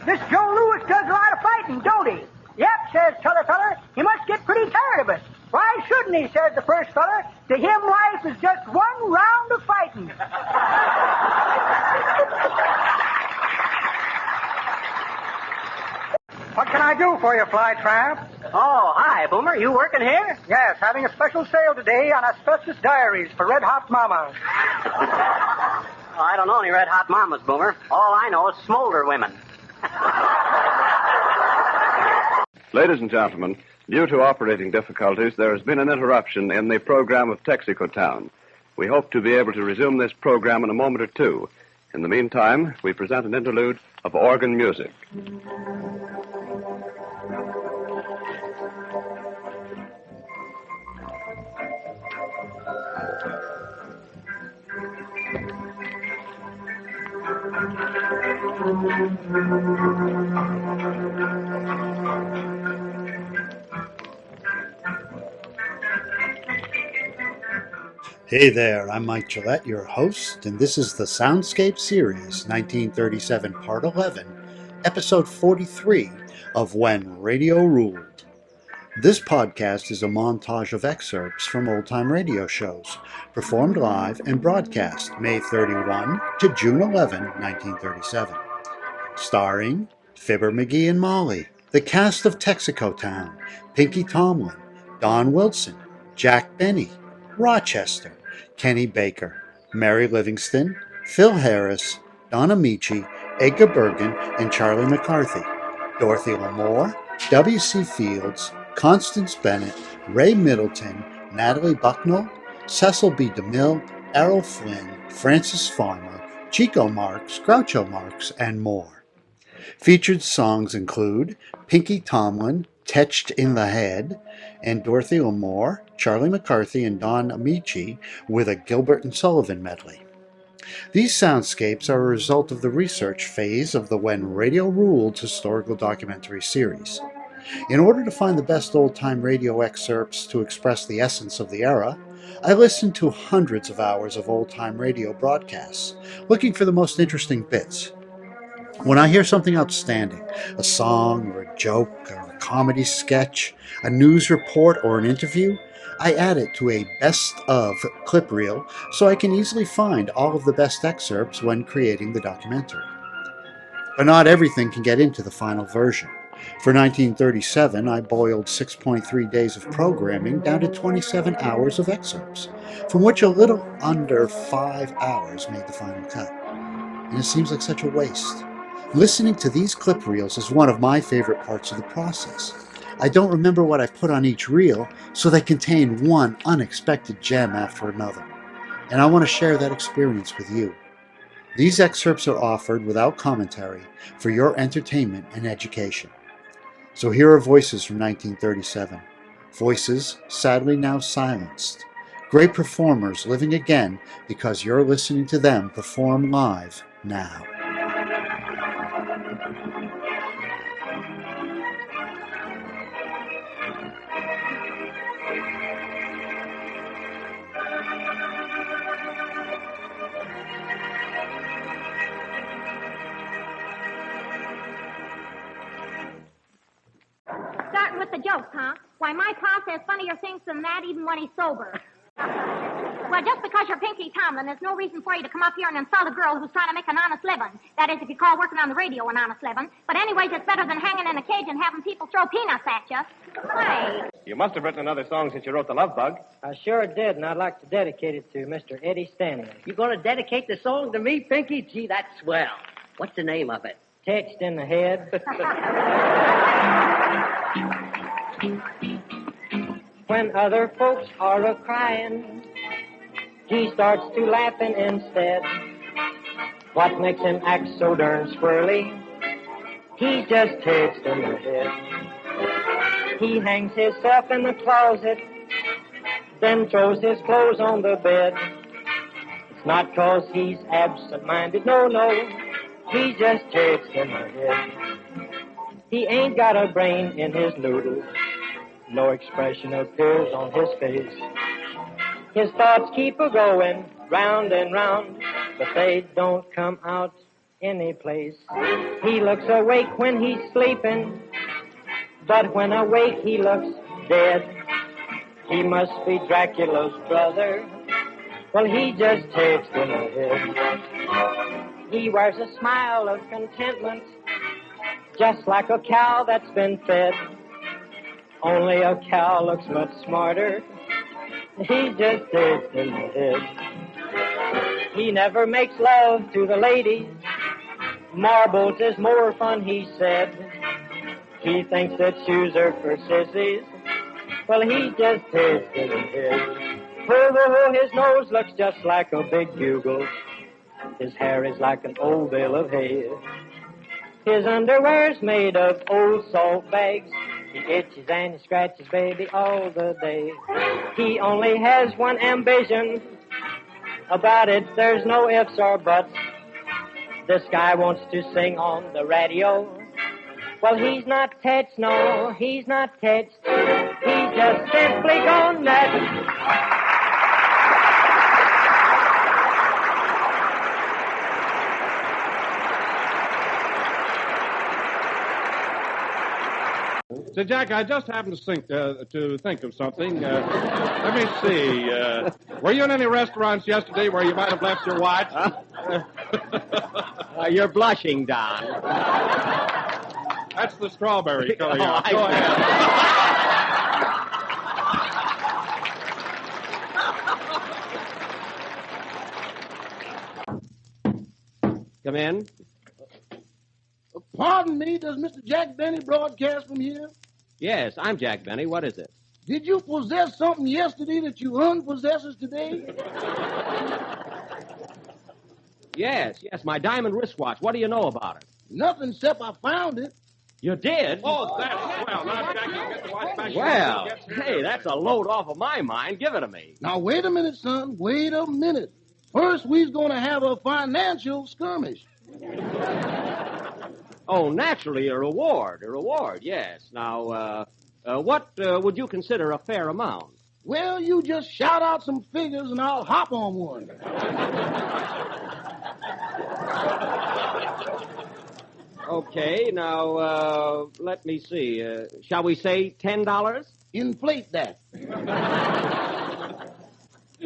This Joe Louis does a lot of fighting, don't he? Yep, says t'other feller. He must get pretty tired of it. Why shouldn't he, says the first feller. To him, life is just one round of fighting. What can I do for you, Fly Tramp? Oh, hi, Boomer. You working here? Yes, having a special sale today on asbestos diaries for Red Hot Mamas. Oh, I don't know any red hot mamas, Boomer. All I know is smolder women. Ladies and gentlemen, due to operating difficulties, there has been an interruption in the program of Texaco Town. We hope to be able to resume this program in a moment or two. In the meantime, we present an interlude of organ music. Hey there, I'm Mike Gillette, your host, and this is the Soundscape series, 1937, Part 11, Episode 43 of When Radio Ruled. This podcast is a montage of excerpts from old-time radio shows, performed live and broadcast May 31 to June 11, 1937. Starring Fibber, McGee, and Molly, the cast of Texaco Town, Pinky Tomlin, Don Wilson, Jack Benny, Rochester, Kenny Baker, Mary Livingston, Phil Harris, Don Ameche, Edgar Bergen, and Charlie McCarthy, Dorothy Lamour, W.C. Fields, Constance Bennett, Ray Middleton, Natalie Bucknell, Cecil B. Demille, Errol Flynn, Francis Farmer, Chico Marx, Groucho Marx, and more. Featured songs include Pinky Tomlin, Tetched in the Head, and Dorothy Lamour, Charlie McCarthy, and Don Ameche with a Gilbert and Sullivan medley. These soundscapes are a result of the research phase of the When Radio Ruled historical documentary series. In order to find the best old-time radio excerpts to express the essence of the era, I listened to hundreds of hours of old-time radio broadcasts, looking for the most interesting bits. When I hear something outstanding, a song or a joke or a comedy sketch, a news report or an interview, I add it to a best of clip reel so I can easily find all of the best excerpts when creating the documentary. But not everything can get into the final version. For 1937, I boiled 6.3 days of programming down to 27 hours of excerpts, from which a little under 5 hours made the final cut. And it seems like such a waste. Listening to these clip reels is one of my favorite parts of the process. I don't remember what I put on each reel, so they contain one unexpected gem after another. And I want to share that experience with you. These excerpts are offered without commentary for your entertainment and education. So here are voices from 1937. Voices sadly now silenced. Great performers living again because you're listening to them perform live now. Starting with the jokes, huh? Why, my pa says funnier things than that even when he's sober. Well, just because you're Pinky Tomlin, there's no reason for you to come up here and insult a girl who's trying to make an honest living. That is, if you call working on the radio an honest living. But anyways, it's better than hanging in a cage and having people throw peanuts at you. Hey. You must have written another song since you wrote The Love Bug. I sure did, and I'd like to dedicate it to Mr. Eddie Stanley. You going to dedicate the song to me, Pinky? Gee, that's swell. What's the name of it? Tetched in the Head. When other folks are a-crying, he starts to laughing instead. What makes him act so darn squirrely? He's just tetched in the head. He hangs himself in the closet, then throws his clothes on the bed. It's not 'cause he's absent-minded, no, he's just tetched in the head. He ain't got a brain in his noodle, no expression appears on his face. His thoughts keep a-going round and round, but they don't come out any place. He looks awake when he's sleeping, but when awake he looks dead. He must be Dracula's brother. Well, he just takes in the head. He wears a smile of contentment, just like a cow that's been fed. Only a cow looks much smarter. He just takes in the head. He never makes love to the ladies. Marbles is more fun, he said. He thinks that shoes are for sissies. Well, he just takes in the head. Oh, his nose looks just like a big bugle. His hair is like an old bale of hay. His underwear's made of old salt bags. He itches and he scratches baby all the day. He only has one ambition. About it, there's no ifs or buts. This guy wants to sing on the radio. Well, he's not Tetched, no, he's not Tetched. He's just simply gone nuts. Say, Jack, I just happened to think of something. Let me see. Were you in any restaurants yesterday where you might have left your watch? You're blushing, Don. That's the strawberry color. Oh, Go ahead. Come in. Pardon me, does Mr. Jack Benny broadcast from here? Yes, I'm Jack Benny. What is it? Did you possess something yesterday that you unpossesses today? Yes, my diamond wristwatch. What do you know about it? Nothing except I found it. You did? Oh, that's swell. Now, Jack, you get the watch back. Well, hey, that's a load off of my mind. Give it to me. Now, wait a minute, son. Wait a minute. First, we's going to have a financial skirmish. Oh, naturally, a reward, yes. Now, what would you consider a fair amount? Well, you just shout out some figures and I'll hop on one. Okay, now, let me see. Shall we say $10? Inflate that.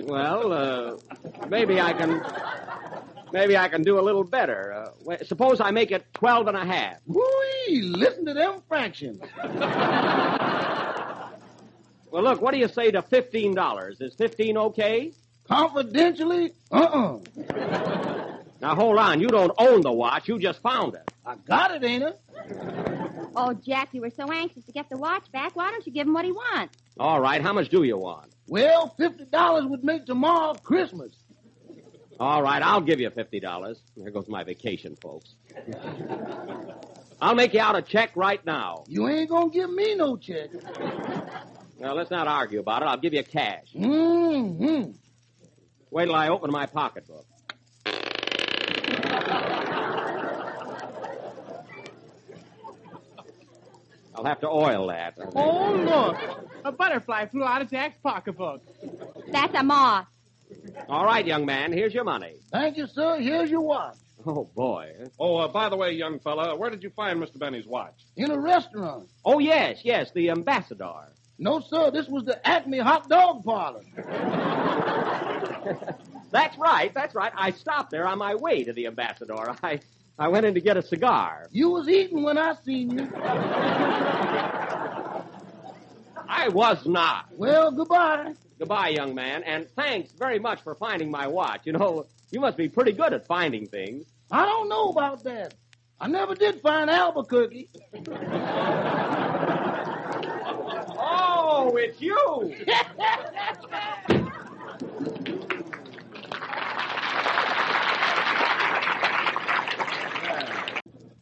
Well, maybe I can do a little better. Suppose I make it 12 and a half. Whee! Listen to them fractions. Well, look, what do you say to $15? Is 15 okay? Confidentially, Now, hold on. You don't own the watch. You just found it. I got it, ain't I? Oh, Jack, you were so anxious to get the watch back. Why don't you give him what he wants? All right. How much do you want? Well, $50 would make tomorrow Christmas. All right. I'll give you $50. There goes my vacation, folks. I'll make you out a check right now. You ain't gonna give me no check. Well, let's not argue about it. I'll give you cash. Mm-hmm. Wait till I open my pocketbook. I'll have to oil that. Oh, look. A butterfly flew out of Jack's pocketbook. That's a moth. All right, young man. Here's your money. Thank you, sir. Here's your watch. Oh, boy. Oh, by the way, young fella, where did you find Mr. Benny's watch? In a restaurant. Oh, yes, the Ambassador. No, sir. This was the Acme hot dog parlor. That's right. I stopped there on my way to the Ambassador. I went in to get a cigar. You was eating when I seen you. I was not. Well, goodbye. Goodbye, young man, and thanks very much for finding my watch. You know, you must be pretty good at finding things. I don't know about that. I never did find Albuquerque. Oh, it's you!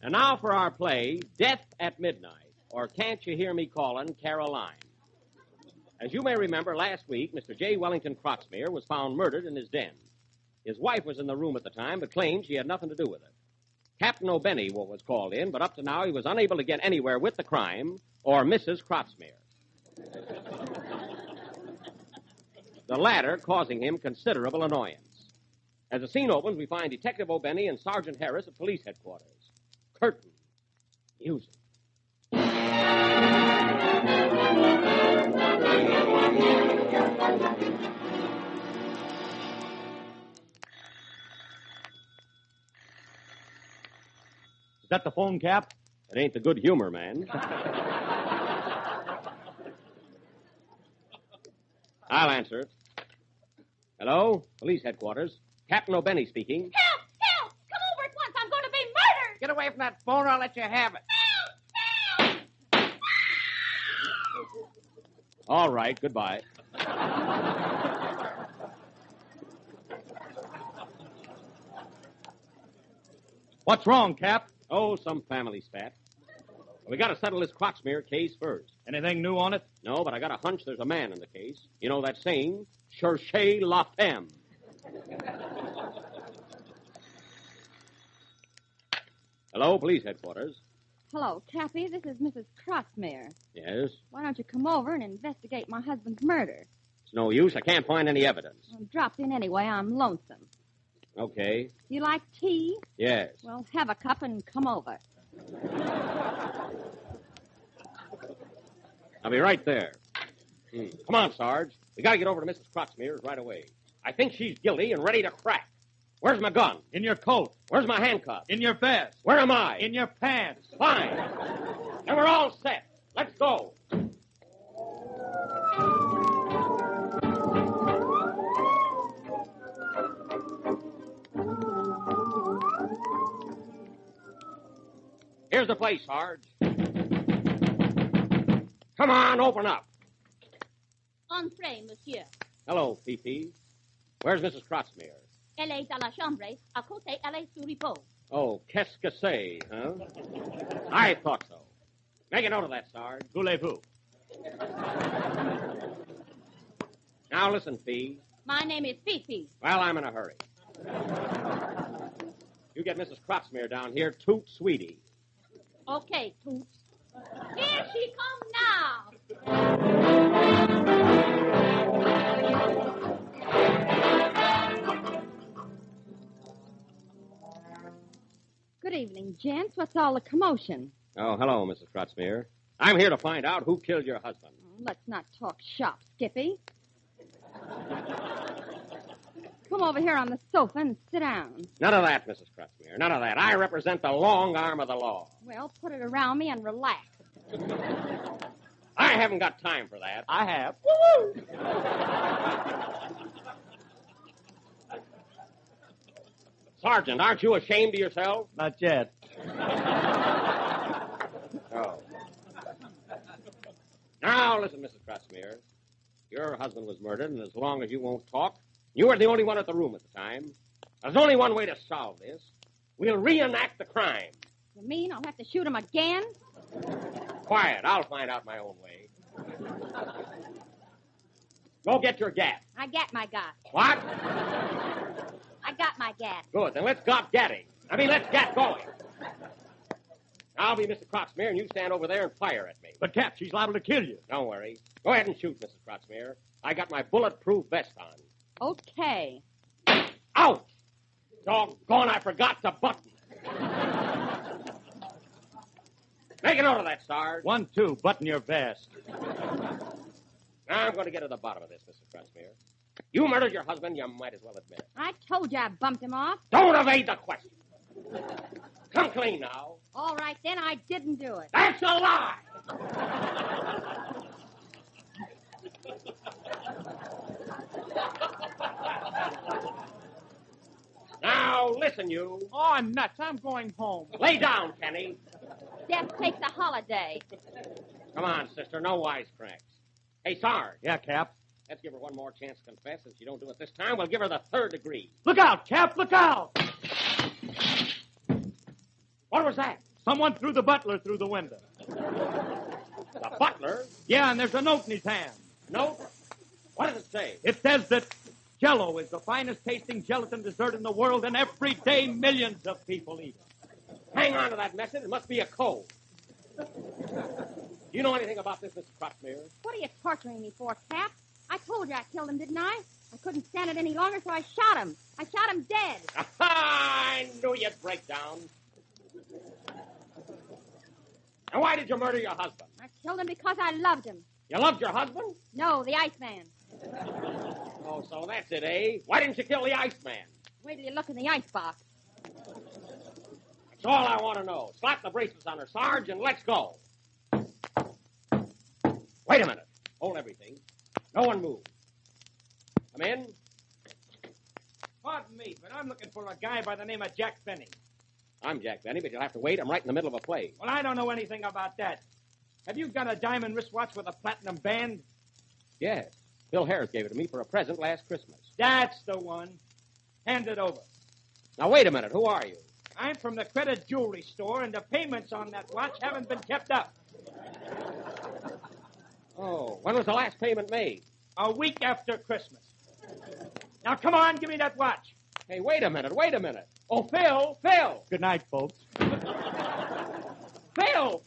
And now for our play, Death at Midnight, or Can't You Hear Me Calling, Caroline. As you may remember, last week, Mr. J. Wellington Croxmere was found murdered in his den. His wife was in the room at the time, but claimed she had nothing to do with it. Captain O'Benny was called in, but up to now he was unable to get anywhere with the crime or Mrs. Croxmere. The latter causing him considerable annoyance. As the scene opens, we find Detective O'Benny and Sergeant Harris at police headquarters. Curtain. Music. Is that the phone, Cap? It ain't the good humor, man. I'll answer it. Hello? Police headquarters. Captain O'Benny speaking. Help! Help! Come over at once. I'm going to be murdered. Get away from that phone or I'll let you have it. All right, goodbye. What's wrong, Cap? Oh, some family spat. We got to settle this Croxmere case first. Anything new on it? No, but I got a hunch there's a man in the case. You know that saying, cherchez la femme. Hello, police headquarters. Hello, Cappy. This is Mrs. Croxmere. Yes? Why don't you come over and investigate my husband's murder? It's no use. I can't find any evidence. Well, drop in anyway. I'm lonesome. Okay. You like tea? Yes. Well, have a cup and come over. I'll be right there. Come on, Sarge. We got to get over to Mrs. Croxmere's right away. I think she's guilty and ready to crack. Where's my gun? In your coat. Where's my handcuffs? In your vest. Where am I? In your pants. Fine. And we're all set. Let's go. Here's the place, Sarge. Come on, open up. Entrez, monsieur. Hello, Fifi. Where's Mrs. Croxmere? Elle est dans la chambre. À côté, elle est sur repos. Oh, qu'est-ce que c'est, huh? I thought so. Make a note of that, Sarge. Voulez-vous? Now listen, Fee. My name is Fifi. Well, I'm in a hurry. You get Mrs. Croxmere down here, toot sweetie. Okay, Toots. Here she comes now. Good evening, gents. What's all the commotion? Oh, hello, Mrs. Croxmere. I'm here to find out who killed your husband. Let's not talk shop, Skippy. Come over here on the sofa and sit down. None of that, Mrs. Croxmere. None of that. I represent the long arm of the law. Well, put it around me and relax. I haven't got time for that. I have. Woo-hoo! Sergeant, aren't you ashamed of yourself? Not yet. Oh. Now, listen, Mrs. Croxmere. Your husband was murdered, and as long as you won't talk, you were the only one at the room at the time. There's only one way to solve this. We'll reenact the crime. You mean I'll have to shoot him again? Quiet. I'll find out my own way. Go get your gat. I got my gat. What? I got my gat. Good. Then let's got gatting. Let's get going. I'll be Mr. Croxmere, and you stand over there and fire at me. But, Cap, she's liable to kill you. Don't worry. Go ahead and shoot, Mrs. Croxmere. I got my bulletproof vest on. Okay. Ouch! Doggone, I forgot to button. Make a note of that, Sarge. 1, 2, button your vest. Now I'm going to get to the bottom of this, Mrs. Croxmere. You murdered your husband, you might as well admit it. I told you I bumped him off. Don't evade the question. Come clean now. All right, then, I didn't do it. That's a lie! Now, listen, you. Oh, nuts. I'm going home. Lay down, Kenny. Death takes a holiday. Come on, sister. No wisecracks. Hey, Sarge. Yeah, Cap. Let's give her one more chance to confess. If she don't do it this time, we'll give her the 3rd degree. Look out, Cap, look out! What was that? Someone threw the butler through the window. The butler? Yeah, and there's a note in his hand. Note? What does it say? It says that Jell-O is the finest tasting gelatin dessert in the world, and every day millions of people eat it. Hang on to that message. It must be a code. Do you know anything about this, Mrs. Croxmere? What are you torturing me for, Cap? I told you I killed him, didn't I? I couldn't stand it any longer, so I shot him. I shot him dead. I knew you'd break down. And why did you murder your husband? I killed him because I loved him. You loved your husband? No, the Iceman. Oh, so that's it, eh? Why didn't you kill the Iceman? Wait till you look in the icebox. That's all I want to know. Slap the bracelets on her, Sarge, and let's go. Wait a minute. Hold everything. No one move. Come in. Pardon me, but I'm looking for a guy by the name of Jack Benny. I'm Jack Benny, but you'll have to wait. I'm right in the middle of a play. Well, I don't know anything about that. Have you got a diamond wristwatch with a platinum band? Yes. Bill Harris gave it to me for a present last Christmas. That's the one. Hand it over. Now, wait a minute. Who are you? I'm from the credit jewelry store, and the payments on that watch haven't been kept up. Oh, when was the last payment made? A week after Christmas. Now, come on, give me that watch. Hey, wait a minute. Oh, Phil. Good night, folks. Phil.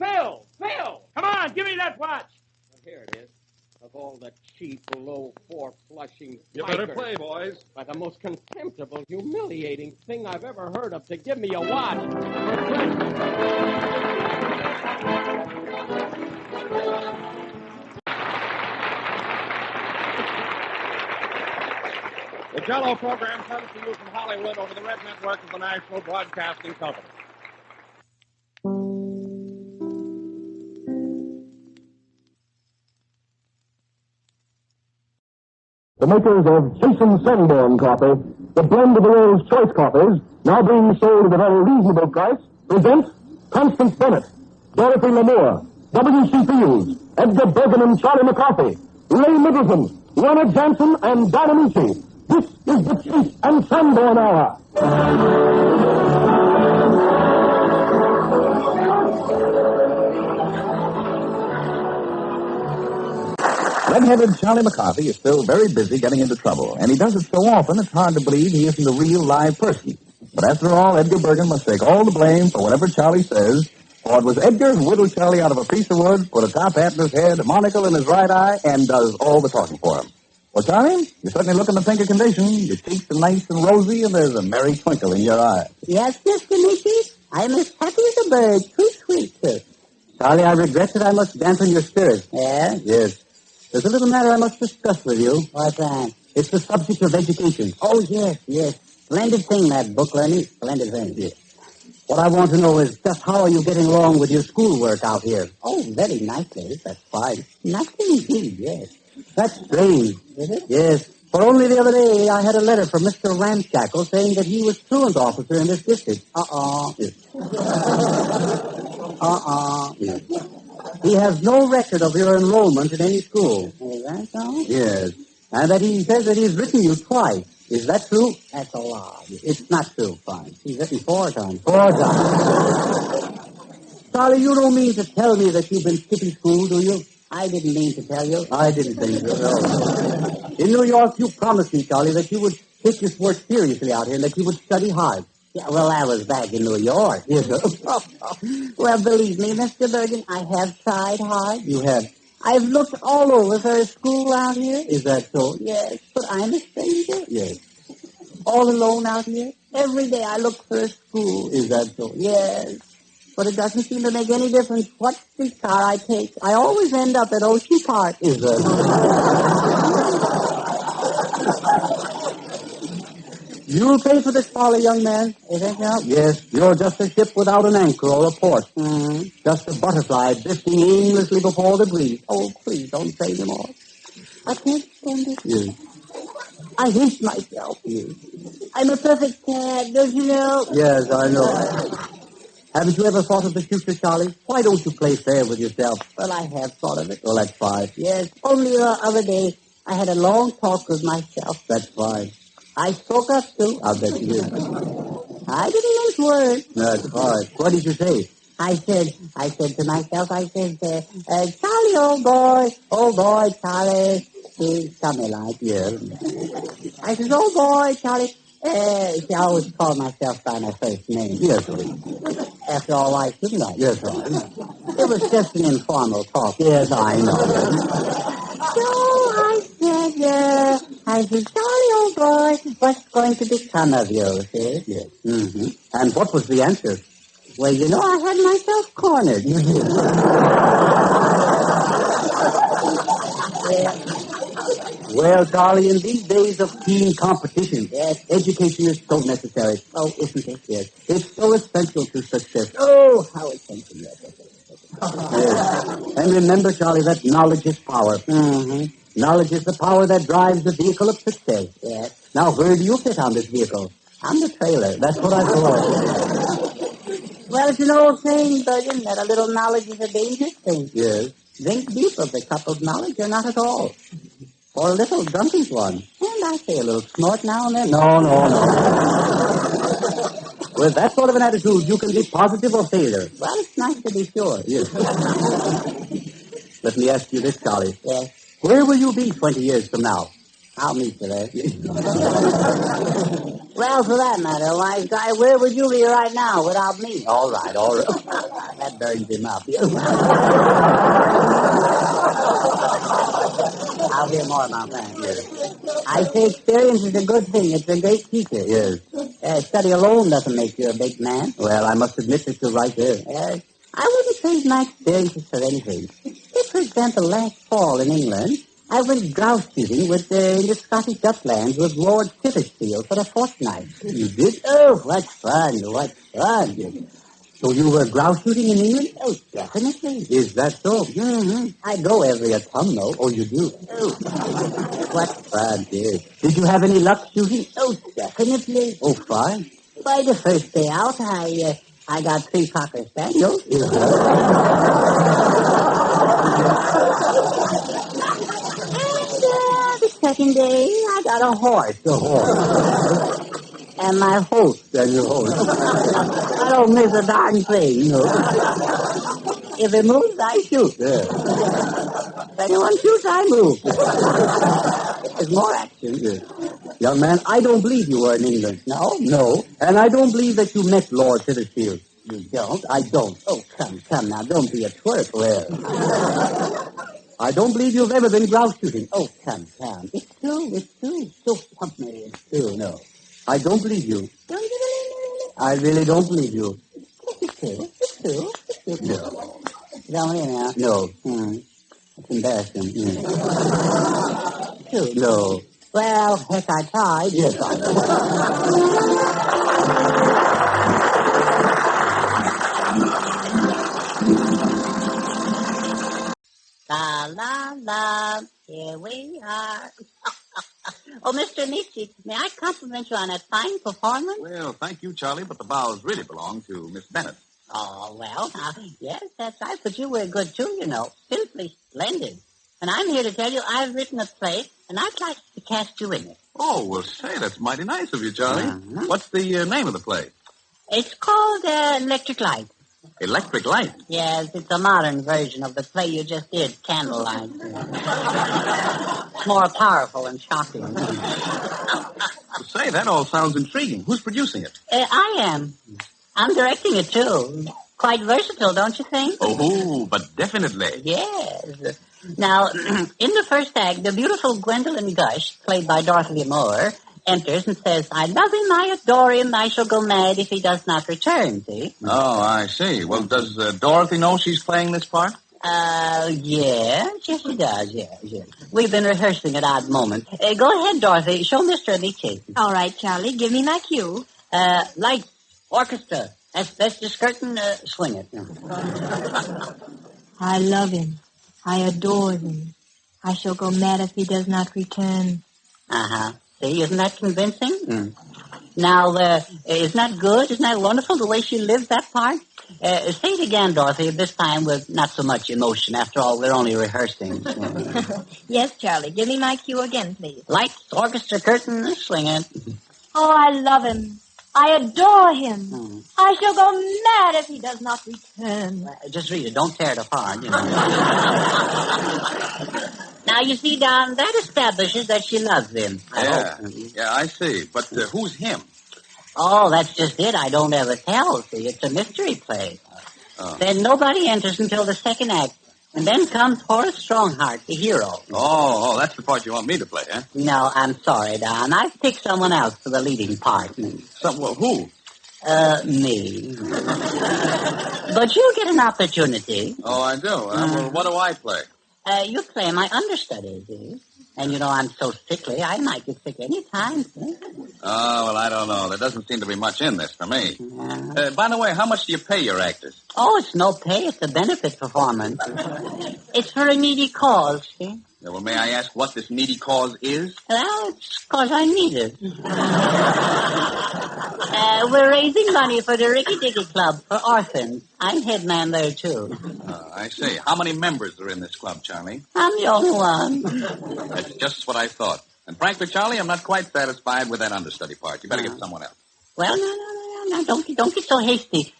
Come on, give me that watch. Well, here it is. Of all the cheap, low, four-flushing You better pikers, play, boys. by the most contemptible, humiliating thing I've ever heard of to give me a watch. The Jell-O program comes to you from Hollywood over the Red Network of the National Broadcasting Company. The makers of Jason Sunborn Coffee, the blend of the world's choice coffees, now being sold at a very reasonable price, presents Constance Bennett, Dorothy Lamour, W.C. Fields, Edgar Bergen and Charlie McCarthy, Ray Middleton, Leonard Johnson, and Don Ameche. This is the Chase and Sunborn Hour. Red-headed Charlie McCarthy is still very busy getting into trouble, and he does it so often it's hard to believe he isn't a real live person. But after all, Edgar Bergen must take all the blame for whatever Charlie says, for it was Edgar who whittled Charlie out of a piece of wood, put a top hat in his head, a monocle in his right eye, and does all the talking for him. Well, Charlie, you certainly look in the pink of condition. Your cheeks are nice and rosy, and there's a merry twinkle in your eye. Yes, Mr. Mickey. I'm as happy as a bird. Too sweet, sir. Charlie, I regret that I must dampen your spirits. Yeah? Yes. There's a little matter I must discuss with you. What's that? It's the subject of education. Oh, yes. Splendid thing, that book learning. Splendid thing. Yes. What I want to know is just how are you getting along with your schoolwork out here? Oh, very nicely. That's fine. Nicely indeed, yes. That's strange. Is it? Yes. For only the other day, I had a letter from Mr. Ramshackle saying that he was truant officer in this district. Yes. Yes. He has no record of your enrollment in any school. Is that so? Yes. And that he says that he's written you twice. Is that true? That's a lie. It's not true. Fine. He's written 4 times. 4 times. Charlie, you don't mean to tell me that you've been skipping school, do you? I didn't mean to tell you. I didn't think so. No. In New York, you promised me, Charlie, that you would take this work seriously out here and that you would study hard. Yeah, well, I was back in New York. Yes, sir. Well, believe me, Mr. Bergen, I have tried hard. You have? I've looked all over for a school out here. Is that so? Yes, but I'm a stranger. Yes. All alone out here. Every day I look for a school. Is that so? Yes. But it doesn't seem to make any difference what streetcar I take. I always end up at Ocean Park. Is that You'll pay for this folly, young man. You think so? Yes, you're just a ship without an anchor or a port. Mm-hmm. Just a butterfly drifting aimlessly before the breeze. Oh, please don't say them all. I can't stand it. Yes. I hate myself. Yes. I'm a perfect cad, don't you know? Yes, I know. Haven't you ever thought of the future, Charlie? Why don't you play fair with yourself? Well, I have thought of it. Well, that's fine. Yes, only the other day I had a long talk with myself. That's fine. I spoke up, too. I'll bet you did. I didn't mince words. That's fine. What did you say? I said to myself, Charlie, old boy, Charlie. He's coming like. Yes. I said, oh, boy, Charlie. See, I always call myself by my first name. Yes, After all, why shouldn't I? Yes, right. It was just an informal talk. Yes, I know. So I said, Charlie, boy, what's going to become of you, see? Yes. Mm-hmm. And what was the answer? Well, you know, I had myself cornered. You did. Well, Charlie, in these days of keen competition, yes, education is so necessary. Oh, isn't it? Yes. It's so essential to success. Oh, how essential. Yes. Yes. And remember, Charlie, that knowledge is power. Mm-hmm. Knowledge is the power that drives the vehicle of success. Yes. Now, where do you fit on this vehicle? I'm the trailer. That's what I thought. Well, it's an old saying, Bergen, that a little knowledge is a dangerous thing. Yes. Drink deep of the cup of knowledge or not at all. Or a little drunken's one. And I say a little snort now and then. No. With that sort of an attitude, you can be positive or failure. Well, it's nice to be sure. Yes. Let me ask you this, Charlie. Yes. Where will you be 20 years from now? I'll meet you there. Well, for that matter, wise guy, where would you be right now without me? All right. That burns him up. I'll hear more about that. Yes. I say experience is a good thing. It's a great teacher. Yes. Study alone doesn't make you a big man. Well, I must admit that you're right there. I wouldn't trade my experiences for anything. Take, for example, last fall in England, I went grouse shooting in the Scottish uplands with Lord Tetched for a fortnight. You did? Oh, what fun. So you were grouse shooting in England? Oh, definitely. Is that so? Mm-hmm. I go every autumn. Oh, you do? Oh, what fun. Yes. Did you have any luck shooting? Oh, definitely. Oh, fine. By the first day out, I got 3 Cocker Spaniels. Yes. The second day, I got a horse. And my host. And your host. I don't miss a darn thing, If it moves, I shoot. Yeah. If anyone shoots, I move. There's more action. Yes. Young man, I don't believe you were in England. No. And I don't believe that you met Lord Tetched. You don't? I don't. Oh, come now. Don't be a twerp. Well, I don't believe you've ever been grouse shooting. Oh, come. It's true. So help me. It's true. No. I don't believe you. Don't you believe me? I really don't believe you. It's true. No. Don't you now? No. It's embarrassing. True. No. Well, heck, I tried. Yes, I know. La, here we are. Oh, Mr. Ameche, may I compliment you on that fine performance? Well, thank you, Charlie, but the bows really belong to Miss Bennett. Oh, well, yes, that's right, but you were good, too, Simply splendid. And I'm here to tell you I've written a play, and I'd like to cast you in it. Oh, well, say, that's mighty nice of you, Charlie. Uh-huh. What's the name of the play? It's called Electric Light. Electric Light? Yes, it's a modern version of the play you just did, Candlelight. It's more powerful and shocking. Say, that all sounds intriguing. Who's producing it? I am. I'm directing it, too. Quite versatile, don't you think? Oh, but definitely. Yes. Now, in the first act, the beautiful Gwendolyn Gush, played by Dorothy Lamour, enters and says, I love him, I adore him, I shall go mad if he does not return, see? Oh, I see. Well, does Dorothy know she's playing this part? Yes, she does, yes. We've been rehearsing at odd moments. Go ahead, Dorothy, show Mr. Ameche. All right, Charlie, give me my cue. Lights, orchestra, asbestos curtain, swing it. I love him. I adore him. I shall go mad if he does not return. Uh-huh. See, isn't that convincing? Now, isn't that good? Isn't that wonderful, the way she lives that part? Say it again, Dorothy, this time with not so much emotion. After all, we're only rehearsing. Yes, Charlie, give me my cue again, please. Lights, orchestra, curtain, swing it. Oh, I love him. I adore him. I shall go mad if he does not return. Just read it. Don't tear it apart, Now, you see, Don, that establishes that she loves him. Yeah, I see. But who's him? Oh, that's just it. I don't ever tell, see. It's a mystery play. Oh. Then nobody enters until the second act. And then comes Horace Strongheart, the hero. Oh, that's the part you want me to play, huh? No, I'm sorry, Don. I've picked someone else for the leading part. Well, who? Me. But you'll get an opportunity. Oh, I do. Well, what do I play? You play my understudy, see? And you know I'm so sickly, I might get sick any time. See? Oh, well, I don't know. There doesn't seem to be much in this for me. By the way, how much do you pay your actors? Oh, it's no pay. It's a benefit performance. It's for a needy cause, see? Yeah, well, may I ask what this needy cause is? Well, it's because I need it. We're raising money for the Ricky Dicky Club for orphans. I'm head man there, too. I see. How many members are in this club, Charlie? I'm the only one. That's just what I thought. And frankly, Charlie, I'm not quite satisfied with that understudy part. You better get someone else. Well, no. Don't get so hasty.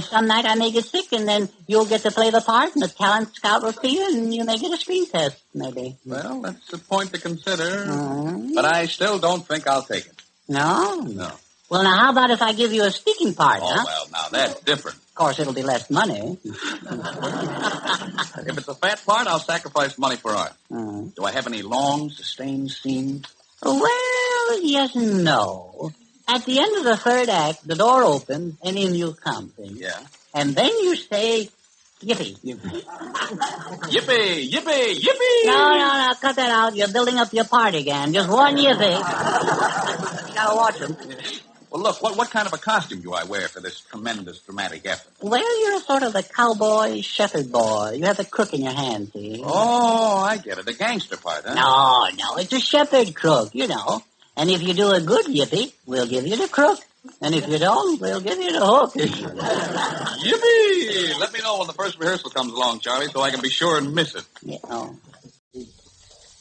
Some night I may get sick, and then you'll get to play the part, and the talent scout will see you, and you may get a screen test, maybe. Well, that's a point to consider. But I still don't think I'll take it. No? No. Well, now, how about if I give you a speaking part, Oh, well, now, that's different. Of course, it'll be less money. If it's a fat part, I'll sacrifice money for art. Do I have any long, sustained scenes? Well, yes and no. At the end of the third act, the door opens, and in you come. See? Yeah. And then you say, yippee. Yippee, yippee, yippee! No, cut that out. You're building up your part again. Just one yippee. You gotta watch them. Well, look, what kind of a costume do I wear for this tremendous dramatic effort? Well, you're sort of the cowboy shepherd boy. You have the crook in your hand, see? Oh, I get it. The gangster part, huh? No, it's a shepherd crook, you know. And if you do a good yippee, we'll give you the crook. And if you don't, we'll give you the hook. Yippee! Let me know when the first rehearsal comes along, Charlie, so I can be sure and miss it. Yeah, oh.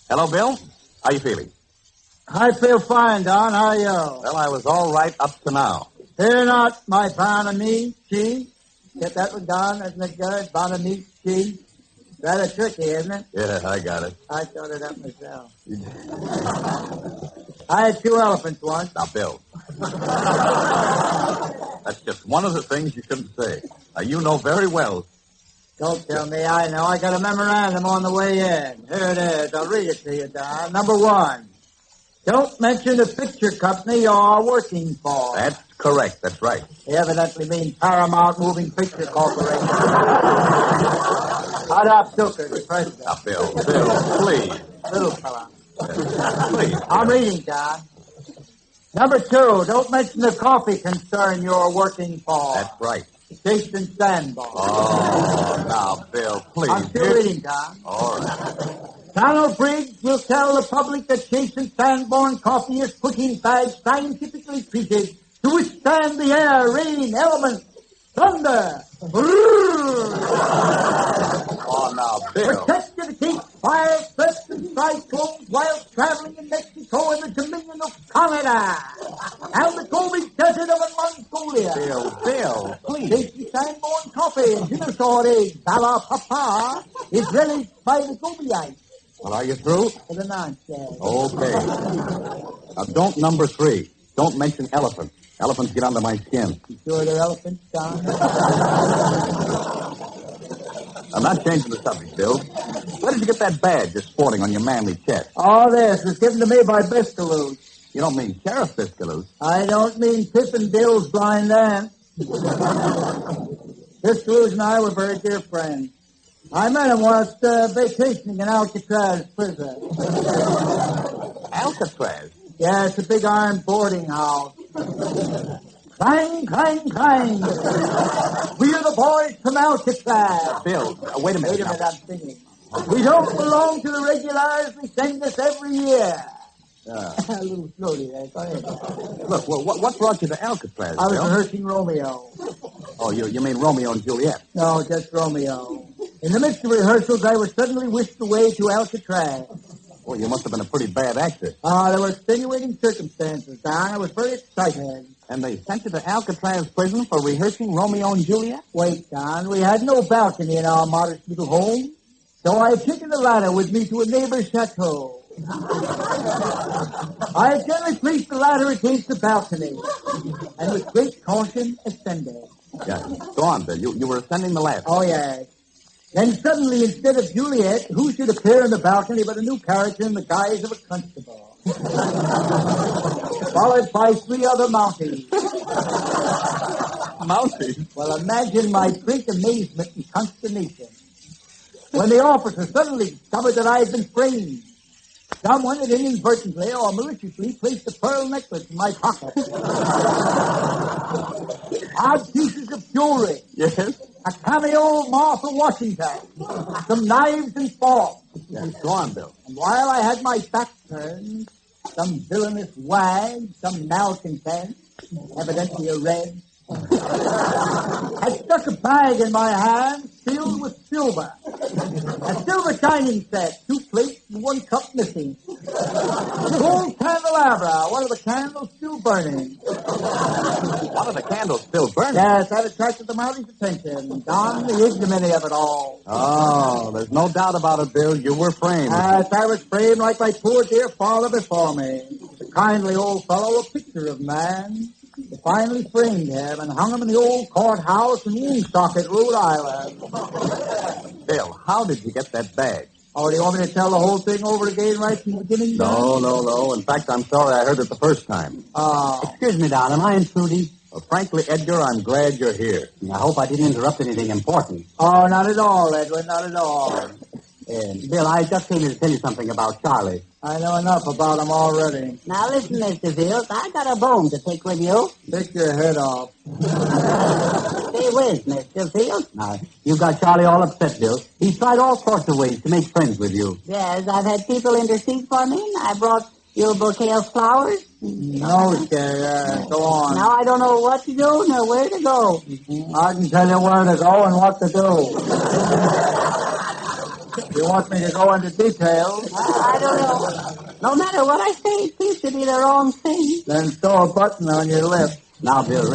Hello, Bill. How you feeling? I feel fine, Don. How are you? Well, I was all right up to now. Fear not, my Bonamici. Get that one, Don? Isn't it good? Bonamici. Rather tricky, isn't it? Yeah, I got it. I thought it up myself. I had 2 elephants once. Now, Bill. That's just one of the things you shouldn't say. Now, you know very well. Don't tell me I know. I got a memorandum on the way in. Here it is. I'll read it to you, Don. Number 1. Don't mention the picture company you're working for. That's correct. That's right. They evidently mean Paramount Moving Picture Corporation. Hot up, Silker, the president. Now, Bill, please. Little fella. Please. I'm reading, Don. Number 2, don't mention the coffee concern you're working for. That's right. Chase and Sandbar. Oh, now, Bill, please. I'm still reading, Don. All right. Donald Briggs will tell the public that Chase and Sanborn coffee is putting bags scientifically treated to withstand the air, rain, elements, thunder. Oh, now, Bill. Protected against fire, threats, and cyclones while traveling in Mexico and the Dominion of Canada. And the Gobi Desert of Mongolia. Bill, please. Chase and Sanborn coffee and dinosaur eggs, a la Papa, is relished by the Gobiites. Well, are you through? For the nonsense. Okay. Now, don't number 3. Don't mention elephants. Elephants get under my skin. You sure they're elephants, Don? I'm not changing the subject, Bill. Where did you get that badge you're sporting on your manly chest? All this was given to me by Biscaloot. You don't mean Sheriff Biscaloot. I don't mean Pip and Bill's blind aunt. Biscaloot and I were very dear friends. I met him once vacationing in Alcatraz prison. Alcatraz? Yeah, it's a big iron boarding house. Clang, clang, clang. We are the boys from Alcatraz. Bill, wait a minute. Wait a minute, I'm singing. We don't belong to the regulars. We sing this every year. A little slowly there. Go ahead. Look, what brought you to Alcatraz, I was Bill? rehearsing Romeo. Oh, you mean Romeo and Juliet? No, just Romeo. In the midst of rehearsals, I was suddenly whisked away to Alcatraz. Well, you must have been a pretty bad actor. There were extenuating circumstances, Don. I was very excited. And they sent you to Alcatraz prison for rehearsing Romeo and Juliet? Wait, Don. We had no balcony in our modest little home. So I had taken a ladder with me to a neighbor's chateau. I had gently placed the ladder against the balcony, and with great caution ascended. Yeah. Go on, Bill. You were ascending the ladder. Oh, yes. Then suddenly, instead of Juliet, who should appear in the balcony but a new character in the guise of a constable? Followed by 3 other Mounties. Mounties? Well, imagine my great amazement and consternation when the officer suddenly discovered that I had been framed. Someone had inadvertently or maliciously placed a pearl necklace in my pocket. Odd pieces of jewelry. Yes? A cameo Martha Washington. Some knives and forks. Yes, go on, Bill. And while I had my back turned, some villainous wag, some malcontent, evidently a red, had stuck a bag in my hand filled with silver. A silver shining set, 2 plates and 1 cup missing. A gold candelabra, one of the candles still burning. One of the candles still burning? Yes, that attracted the Mounties' attention. Darn the ignominy of it all. Oh, there's no doubt about it, Bill. You were framed. Yes, I was framed like my poor dear father before me. The kindly old fellow, a picture of man. They finally framed him and hung him in the old courthouse in Woonsocket, Rhode Island. Bill, how did you get that bag? Oh, do you want me to tell the whole thing over again right from the beginning? No. In fact, I'm sorry I heard it the first time. Excuse me, Don. Am I intruding? Well, frankly, Edgar, I'm glad you're here. I hope I didn't interrupt anything important. Oh, not at all, Edwin, not at all. Bill, I just came here to tell you something about Charlie. I know enough about him already. Now listen, Mr. Fields, I got a bone to pick with you. Pick your head off. Stay with, Mr. Fields. Now, you got Charlie all upset, Bill. He's tried all sorts of ways to make friends with you. Yes, I've had people intercede for me, and I brought you a bouquet of flowers. No, go on. Now I don't know what to do nor where to go. I can tell you where to go and what to do. You want me to go into details? I don't know. No matter what I say, it seems to be the wrong thing. Then sew a button on your lip. Now, Bill,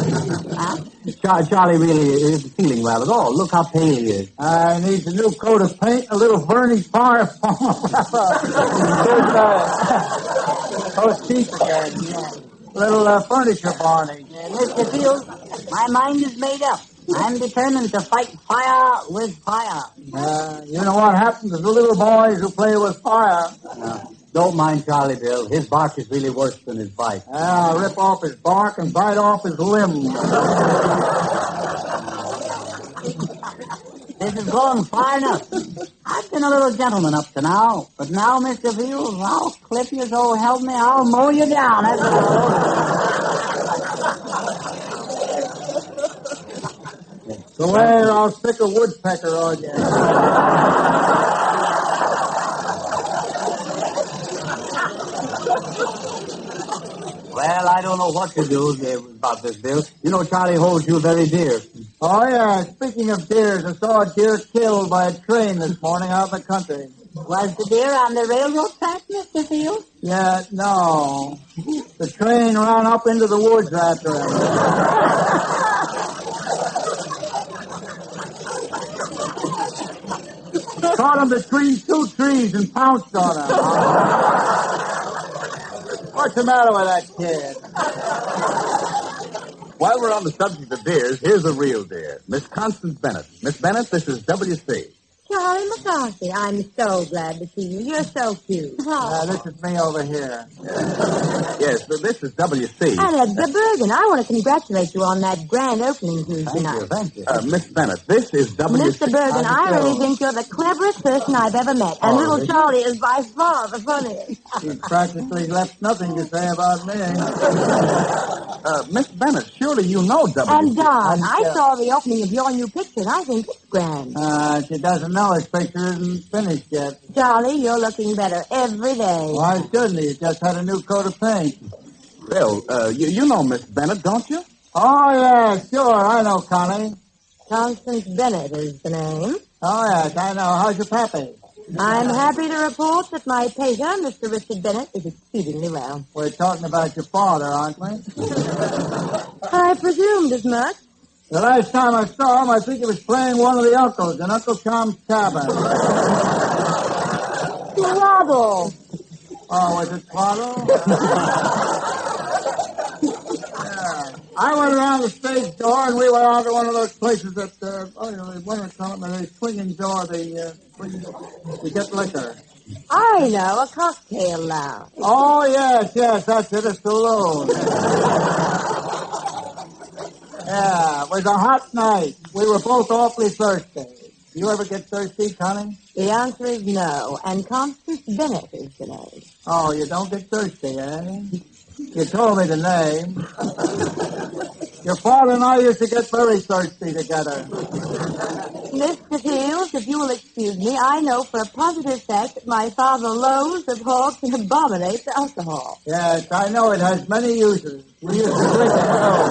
Charlie really isn't feeling well at all. Look how pale he is. I need a new coat of paint, a little varnish fire Oh, cheap again. Yeah. Little furniture varnish. Mr. Fields, my mind is made up. I'm determined to fight fire with fire. You know what happens to the little boys who play with fire? Don't mind Charlie, Bill. His bark is really worse than his bite. I'll rip off his bark and bite off his limb. This is going far enough. I've been a little gentleman up to now, but now, Mr. Fields, I'll clip you so help me, I'll mow you down. That's So there, I'll stick a woodpecker on you. Well, I don't know what to do about this, Bill. You know Charlie holds you very dear. Oh, yeah. Speaking of deers, I saw a deer killed by a train this morning out in the country. Was the deer on the railroad track, Mr. Fields? Yeah, no. The train ran up into the woods after him. Caught him between 2 trees and pounced on him. What's the matter with that kid? While we're on the subject of deers, here's a real deer. Miss Constance Bennett. Miss Bennett, this is W.C. Charlie McCarthy, I'm so glad to see you. You're so cute. This is me over here. Yes, but this is W.C. And Edgar Bergen, I want to congratulate you on that grand opening tonight. Thank you. Miss Bennett, this is W.C. Mr. Bergen, I really think you're the cleverest person I've ever met. And little really? Charlie is by far the funniest. He's practically left nothing to say about me. Miss Bennett, surely you know W.C. And Don, I saw the opening of your new picture, and I think it's grand. She doesn't know his picture isn't finished yet. Charlie, you're looking better every day. Why shouldn't he? He just had a new coat of paint. Bill, you know Miss Bennett, don't you? Oh, yeah, sure. I know Connie. Constance Bennett is the name. Oh, yes, I know. How's your pappy? I'm happy to report that my pater, Mr. Richard Bennett, is exceedingly well. We're talking about your father, aren't we? I presumed as much. The last time I saw him, I think he was playing one of the uncles in Uncle Tom's cabin. Twaddle. Oh, was it Twaddle? Yeah. I went around the stage door, and we went out to one of those places that, what do they call it? The swinging door, you get liquor. I know, a cocktail lounge. Oh, yes, that's it, a saloon. Yeah, it was a hot night. We were both awfully thirsty. You ever get thirsty, Connie? The answer is no, and Constance Bennett is the name. Oh, you don't get thirsty, eh? You told me the name. Your father and I used to get very thirsty together. Mr. Fields, if you will excuse me, I know for a positive fact that my father loathes, abhors, and abominates alcohol. Yes, I know it has many uses. We used to drink it at home.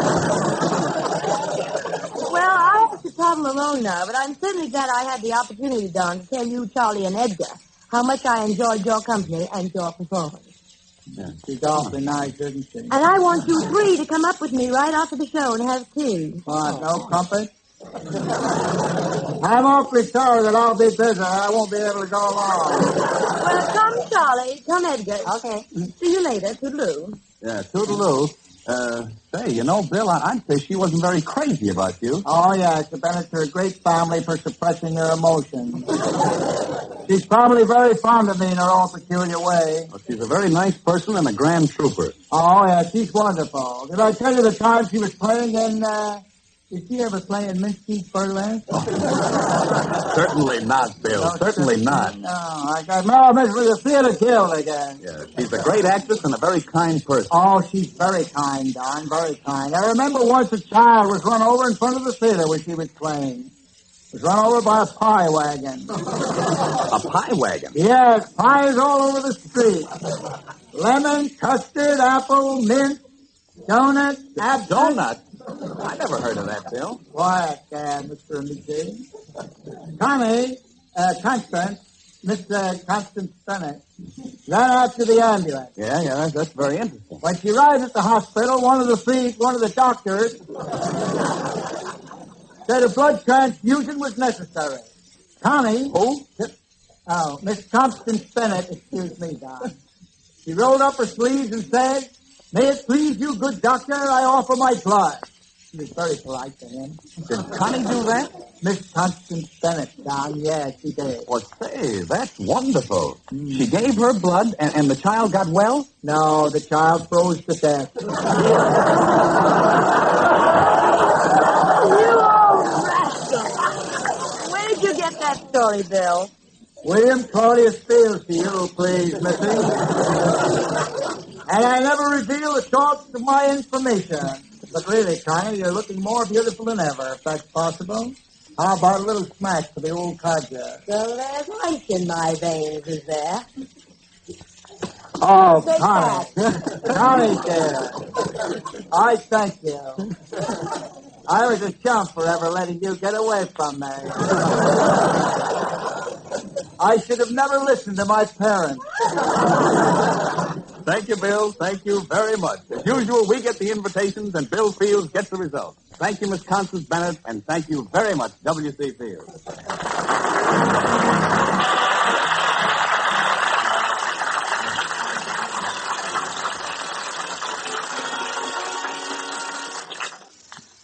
Well, I have to travel alone now, but I'm certainly glad I had the opportunity, Don, to tell you, Charlie, and Edgar how much I enjoyed your company and your performance. Yeah, she's awfully nice, isn't she? And I want you three to come up with me right after the show and have tea. What, no crumpet? I'm awfully sorry that I'll be busy. I won't be able to go along. Well, come, Charlie. Come, Edgar. Okay. See you later. Toodaloo. Yeah, toodaloo. Say, you know, Bill, I'd say she wasn't very crazy about you. Oh, yeah, the Bennetts are a great family for suppressing their emotions. She's probably very fond of me in her own peculiar way. Well, she's a very nice person and a grand trooper. Oh, yeah, she's wonderful. Did I tell you the time she was playing in, did she ever play in McGee Burlesque? Certainly not, Bill. No, certainly not. No, I got the Theater Guild again. Yeah, she's a great actress and a very kind person. Oh, she's very kind, Don, very kind. I remember once a child was run over in front of the theater when she was playing. Was run over by a pie wagon. A pie wagon? Yes, pies all over the street. Lemon, custard, apple, mint, donut, apple. Donut? I never heard of that, Bill. Why, Mr. McGee. Connie, Constance, Miss Constance Bennett, ran out to the ambulance. Yeah, that's very interesting. When she arrived at the hospital, one of the doctors said a blood transfusion was necessary. Connie... Who? Oh, Miss Constance Bennett, excuse me, Don. She rolled up her sleeves and said, "May it please you, good doctor, I offer my blood." She was very polite to him. Did Connie do that? Miss Constance Bennett, Don, yes, she did. Well, say, that's wonderful. She gave her blood, and the child got well? No, the child froze to death. You old rascal! Where did you get that story, Bill? William Claudius Fields to you, please, Missy. And I never reveal the source of my information. But really, Connie, you're looking more beautiful than ever, if that's possible. How about a little smack for the old codger? So there's life in my veins, is there? Oh, Take Connie. Connie, dear. I thank you. I was a chump for ever letting you get away from me. I should have never listened to my parents. Thank you, Bill. Thank you very much. As usual, we get the invitations and Bill Fields gets the results. Thank you, Miss Constance Bennett, and thank you very much, W.C. Fields.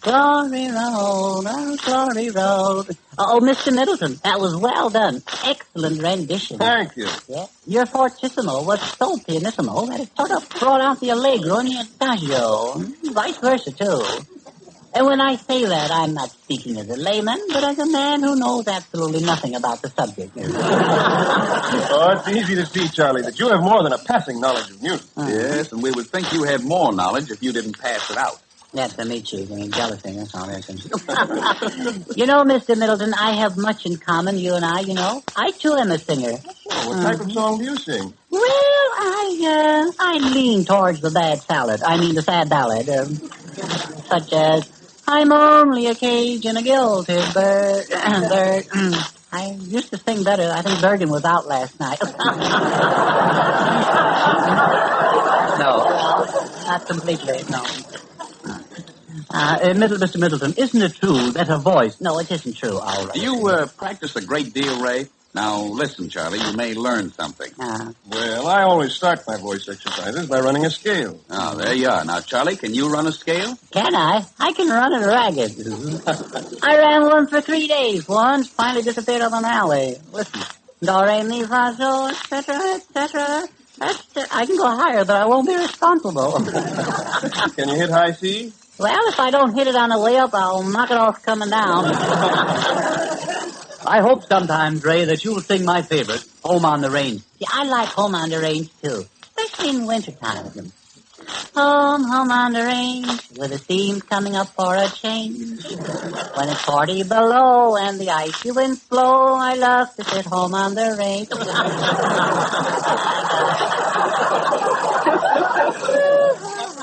Glory road, oh, glory road. Oh, Mr. Middleton, that was well done. Excellent rendition. Thank you. Yeah. Your fortissimo was so pianissimo that it sort of brought out the allegro and the adagio. Vice versa, too. And when I say that, I'm not speaking as a layman, but as a man who knows absolutely nothing about the subject. Oh, it's easy to see, Charlie, that you have more than a passing knowledge of music. Yes, and we would think you had more knowledge if you didn't pass it out. That's Ameche, the jealousy, that's all there is. You know, Mr. Middleton, I have much in common, you and I, you know. I, too, am a singer. What type of song do you sing? Well, I lean towards the bad salad. I mean, the sad ballad. Such as, I'm only a cage and a guilty bird. I used to sing better. I think Bergen was out last night. No, not completely, no. Mr. Middleton, isn't it true that a voice... No, it isn't true, all right. Do you practice a great deal, Ray? Now, listen, Charlie, you may learn something. Well, I always start my voice exercises by running a scale. Oh, there you are. Now, Charlie, can you run a scale? Can I? I can run it ragged. I ran one for 3 days once, finally disappeared up an alley. Listen, do, re, mi, fa, sol, etc., etc. I can go higher, but I won't be responsible. Can you hit high C? Well, if I don't hit it on the way up, I'll knock it off coming down. I hope sometimes, Ray, that you'll sing my favorite, Home on the Range. See, I like Home on the Range, too, especially in wintertime. Home on the range, with the steam coming up for a change. When it's 40 below and the icy winds blow, I love to sit home on the range.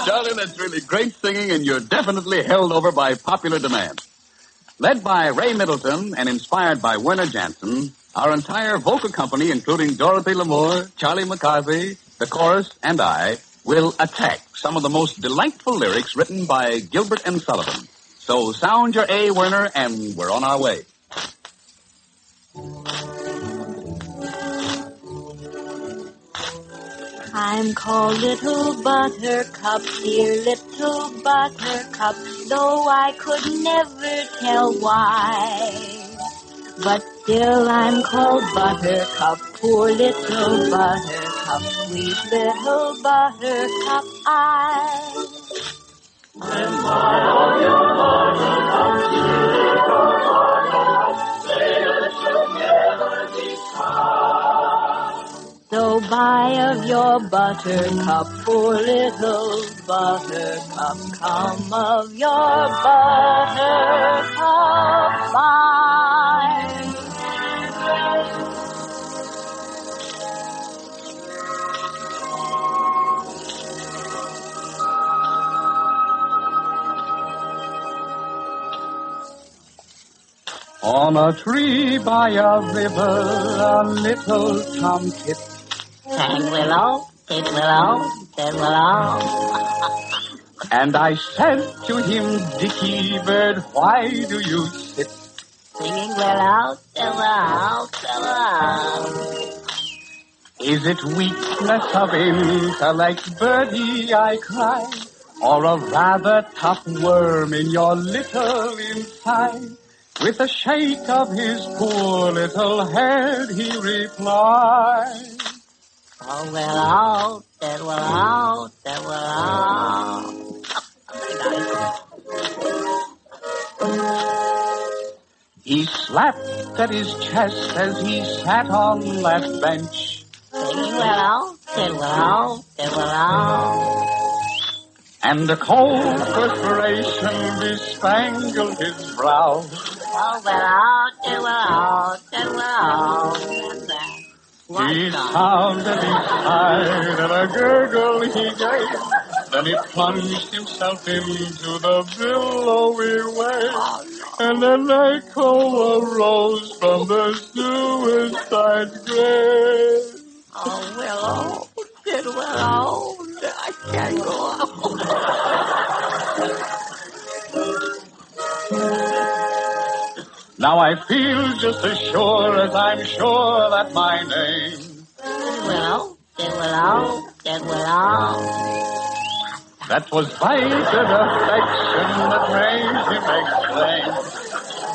Charlie, that's really great singing, and you're definitely held over by popular demand. Led by Ray Middleton and inspired by Werner Jansen, our entire vocal company, including Dorothy Lamour, Charlie McCarthy, the chorus, and I, will attack some of the most delightful lyrics written by Gilbert and Sullivan. So sound your A, Werner, and we're on our way. I'm called Little Buttercup, dear Little Buttercup, though I could never tell why. But still I'm called Buttercup, poor little Buttercup, sweet little Buttercup I. And by all your buttercup, little Buttercup, say that you'll never be tired. So buy of your Buttercup, poor little Buttercup, come of your Buttercup fine. On a tree by a river, a little tomtit sang willow, did willow, did willow. And I said to him, Dickie bird, why do you sit singing willow, did willow, did willow? Is it weakness of intellect, birdie, I cry, or a rather tough worm in your little inside? With a shake of his poor little head, he replied, oh, willow, did willow, did willow. He slapped at his chest as he sat on that bench, singing willow, did willow, did willow. And a cold perspiration bespangled his brow. Oh, willow, did willow, did willow. He sounded his sighed and a gurgle he gave. Then he plunged himself into the billowy wave. And an echo arose from the suicide's grave. Oh, willow, did willow. I can't go on. Now I feel just as sure as I'm sure that my name willow, did willow, did willow. That was vital affection that made him exclaim,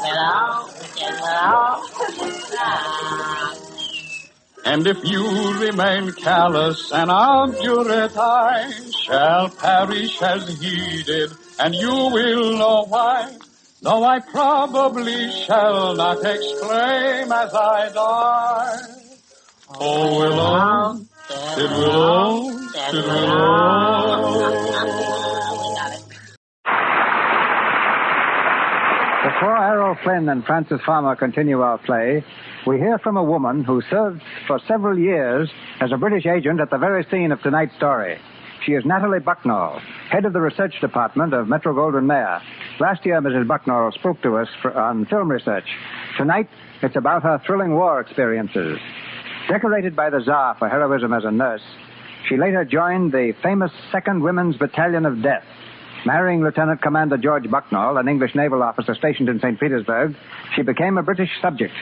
willow, did willow. And if you remain callous and obdurate, I shall perish as he did, and you will know why. Though I probably shall not exclaim as I die. Oh, willow, did willow, did willow. Before Errol, Flynn, and Francis Farmer continue our play, we hear from a woman who served for several years as a British agent at the very scene of tonight's story. She is Natalie Bucknell, head of the research department of Metro-Goldwyn-Mayer. Last year, Mrs. Bucknell spoke to us on film research. Tonight, it's about her thrilling war experiences. Decorated by the Tsar for heroism as a nurse, she later joined the famous 2nd Women's Battalion of Death. Marrying Lieutenant Commander George Bucknell, an English naval officer stationed in St. Petersburg, she became a British subject.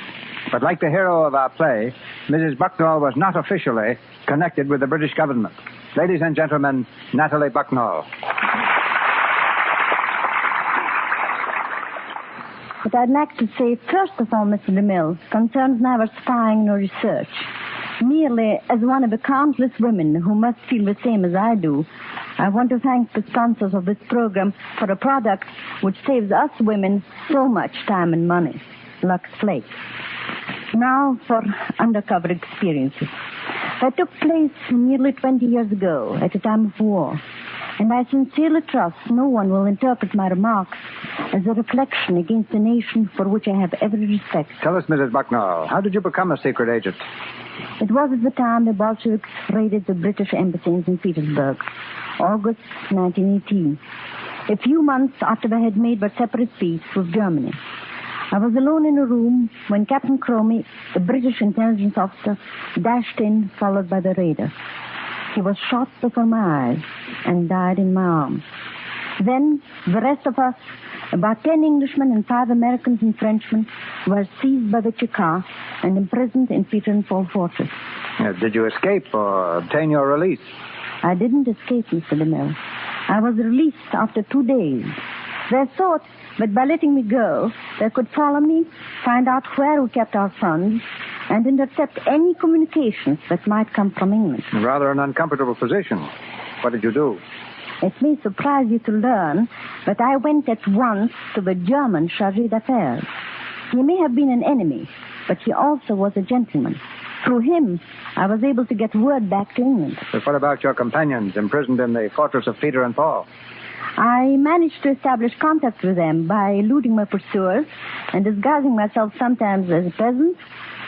But like the hero of our play, Mrs. Bucknell was not officially connected with the British government. Ladies and gentlemen, Natalie Bucknell. What I'd like to say, first of all, Mr. Demille, concerns neither spying nor research. Merely as one of the countless women who must feel the same as I do, I want to thank the sponsors of this program for a product which saves us women so much time and money. Lux Flakes. Now for undercover experiences. That took place nearly 20 years ago, at a time of war. And I sincerely trust no one will interpret my remarks as a reflection against the nation for which I have every respect. Tell us, Mrs. Bucknell, how did you become a secret agent? It was at the time the Bolsheviks raided the British embassy in St. Petersburg, August 1918, a few months after they had made their separate peace with Germany. I was alone in a room when Captain Cromie, the British intelligence officer, dashed in, followed by the raider. He was shot before my eyes and died in my arms. Then the rest of us, about 10 Englishmen and 5 Americans and Frenchmen, were seized by the Chico and imprisoned in Peter and Paul Fortress. Did you escape or obtain your release? I didn't escape, Mr. Demille. I was released after 2 days. They thought that by letting me go, they could follow me, find out where we kept our funds, and intercept any communications that might come from England. Rather an uncomfortable position. What did you do? It may surprise you to learn that I went at once to the German chargé d'affaires. He may have been an enemy, but he also was a gentleman. Through him, I was able to get word back to England. But what about your companions imprisoned in the fortress of Peter and Paul? I managed to establish contact with them by eluding my pursuers and disguising myself sometimes as a peasant,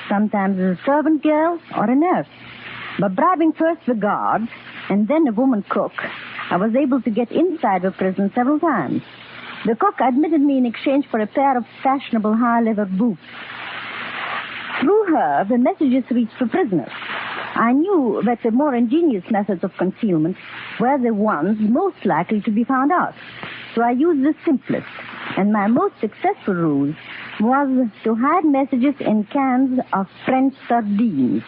sometimes as a servant girl or a nurse. By bribing first the guards and then a woman cook, I was able to get inside the prison several times. The cook admitted me in exchange for a pair of fashionable high-leather boots. Through her, the messages reached the prisoners. I knew that the more ingenious methods of concealment were the ones most likely to be found out. So I used the simplest, and my most successful ruse was to hide messages in cans of French sardines.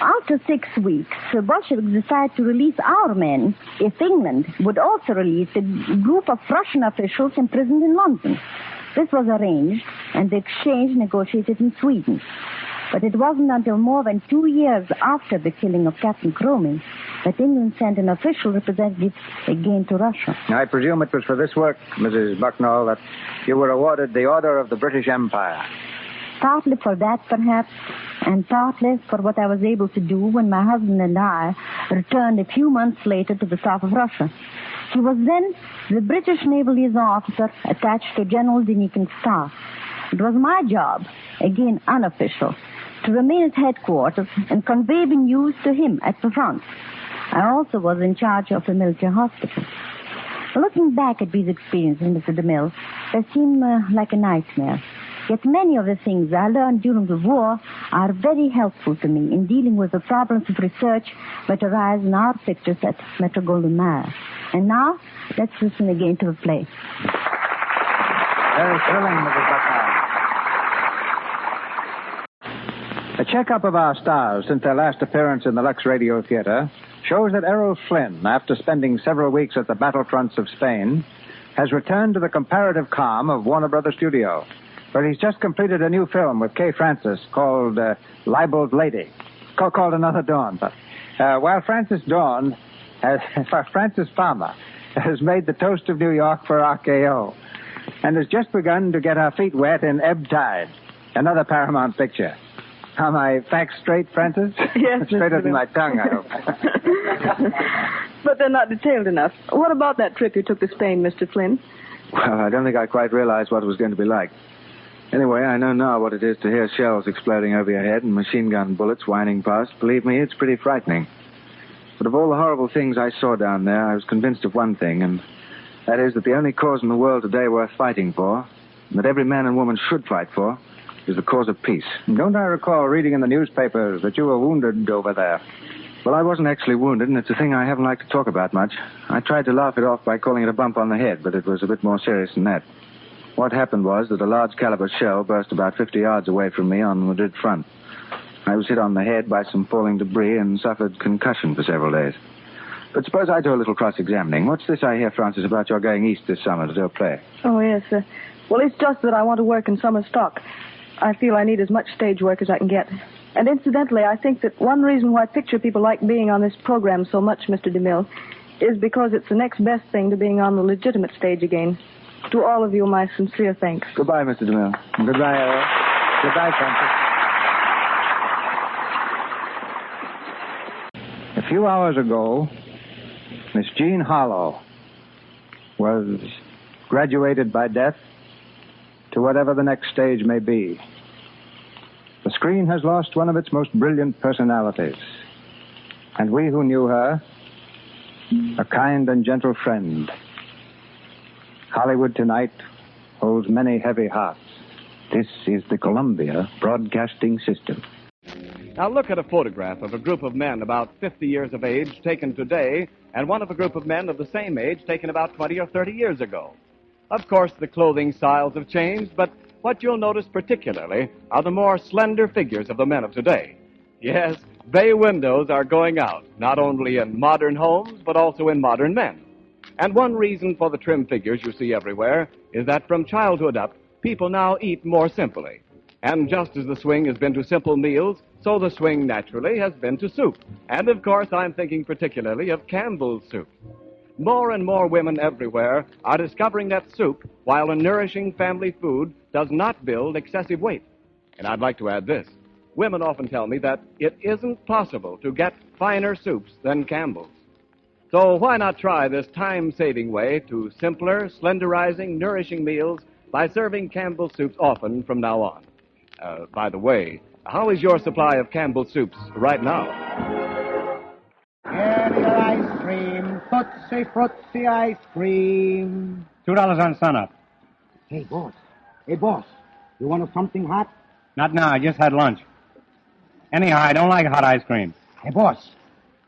After 6 weeks, the Bolsheviks decided to release our men if England would also release a group of Russian officials imprisoned in London. This was arranged, and the exchange negotiated in Sweden. But it wasn't until more than 2 years after the killing of Captain Cromie that England sent an official representative again to Russia. I presume it was for this work, Mrs. Bucknell, that you were awarded the Order of the British Empire. Partly for that, perhaps, and partly for what I was able to do when my husband and I returned a few months later to the south of Russia. He was then the British Naval Liaison Officer attached to General Denikin's staff. It was my job, again unofficial, to remain at headquarters and convey the news to him at the front. I also was in charge of the military hospital. Looking back at these experiences, Mr. Demille, they seem like a nightmare. Yet many of the things I learned during the war are very helpful to me in dealing with the problems of research that arise in our pictures at Metro-Goldwyn-Mayer. And now, let's listen again to the play. Very thrilling, Mrs. Bucknell. A checkup of our stars since their last appearance in the Lux Radio Theater shows that Errol Flynn, after spending several weeks at the battlefronts of Spain, has returned to the comparative calm of Warner Brothers Studio, where he's just completed a new film with Kay Francis called Libeled Lady, called Another Dawn. But while Francis Farmer has made the toast of New York for RKO and has just begun to get her feet wet in Ebb Tide, another Paramount picture. Are my facts straight, Francis? Yes. Straighter than my tongue, I hope. But they're not detailed enough. What about that trip you took to Spain, Mr. Flynn? Well, I don't think I quite realized what it was going to be like. Anyway, I know now what it is to hear shells exploding over your head and machine gun bullets whining past. Believe me, it's pretty frightening. But of all the horrible things I saw down there, I was convinced of one thing, and that is that the only cause in the world today worth fighting for, and that every man and woman should fight for, is the cause of peace. Don't I recall reading in the newspapers that you were wounded over there? Well, I wasn't actually wounded, and it's a thing I haven't liked to talk about much. I tried to laugh it off by calling it a bump on the head, but it was a bit more serious than that. What happened was that a large caliber shell burst about 50 yards away from me on the Madrid front. I was hit on the head by some falling debris and suffered concussion for several days. But suppose I do a little cross-examining. What's this I hear, Francis, about your going east this summer to do a play? Oh, yes. Well, it's just that I want to work in summer stock. I feel I need as much stage work as I can get. And incidentally, I think that one reason why picture people like being on this program so much, Mr. Demille, is because it's the next best thing to being on the legitimate stage again. To all of you, my sincere thanks. Goodbye, Mr. Demille. Goodbye, Errol. Goodbye, Francis. A few hours ago, Miss Jean Harlow was graduated by death to whatever the next stage may be. The screen has lost one of its most brilliant personalities. And we who knew her, a kind and gentle friend. Hollywood tonight holds many heavy hearts. This is the Columbia Broadcasting System. Now look at a photograph of a group of men about 50 years of age taken today, and one of a group of men of the same age taken about 20 or 30 years ago. Of course, the clothing styles have changed, but what you'll notice particularly are the more slender figures of the men of today. Yes, bay windows are going out, not only in modern homes, but also in modern men. And one reason for the trim figures you see everywhere is that from childhood up, people now eat more simply. And just as the swing has been to simple meals, so the swing naturally has been to soup. And of course, I'm thinking particularly of Campbell's soup. More and more women everywhere are discovering that soup, while a nourishing family food, does not build excessive weight. And I'd like to add this. Women often tell me that it isn't possible to get finer soups than Campbell's. So why not try this time-saving way to simpler, slenderizing, nourishing meals by serving Campbell's soups often from now on? By the way, how is your supply of Campbell's soups right now? Get your ice cream, Tootsie Fruitsy ice cream. $2 on sunup. Hey, boss. You want something hot? Not now. I just had lunch. Anyhow, I don't like hot ice cream. Hey, boss.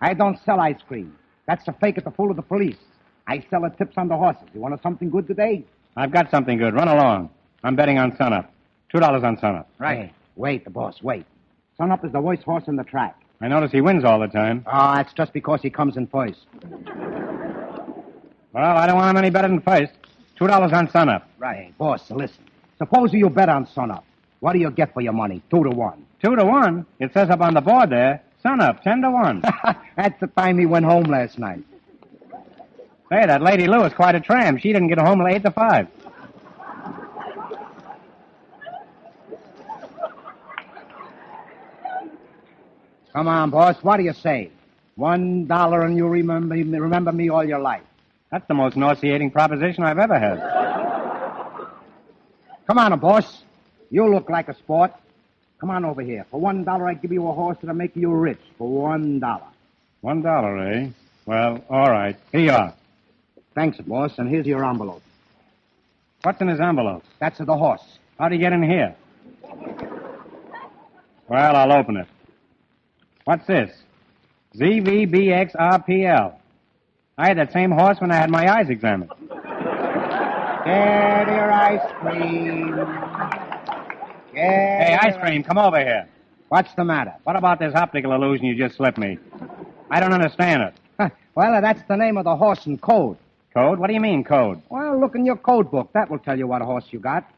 I don't sell ice cream. That's a fake at the fool of the police. I sell the tips on the horses. You want something good today? I've got something good. Run along. I'm betting on sunup. $2 on sunup. Right. Hey, wait, boss, wait. Sunup is the worst horse in the track. I notice he wins all the time. Oh, that's just because he comes in first. Well, I don't want him any better than first. $2 on sunup. Right. Hey, boss, listen. Suppose you bet on sunup. What do you get for your money? 2-1. 2-1? It says up on the board there, sunup, 10-1. That's the time he went home last night. Hey, that Lady Lou is quite a tramp. She didn't get home till 8-5. Come on, boss. What do you say? $1 and you remember me all your life. That's the most nauseating proposition I've ever had. Come on, boss. You look like a sport. Come on over here. For $1, I give you a horse that'll make you rich. For $1. $1, eh? Well, all right. Here you are. Thanks, boss. And here's your envelope. What's in his envelope? That's the horse. How'd he get in here? Well, I'll open it. What's this? ZVBXRPL. I had that same horse when I had my eyes examined. Get your ice cream. Hey, ice cream, come over here. What's the matter? What about this optical illusion you just slipped me? I don't understand it. Well, that's the name of the horse in code. Code? What do you mean, code? Well, look in your code book. That will tell you what horse you got.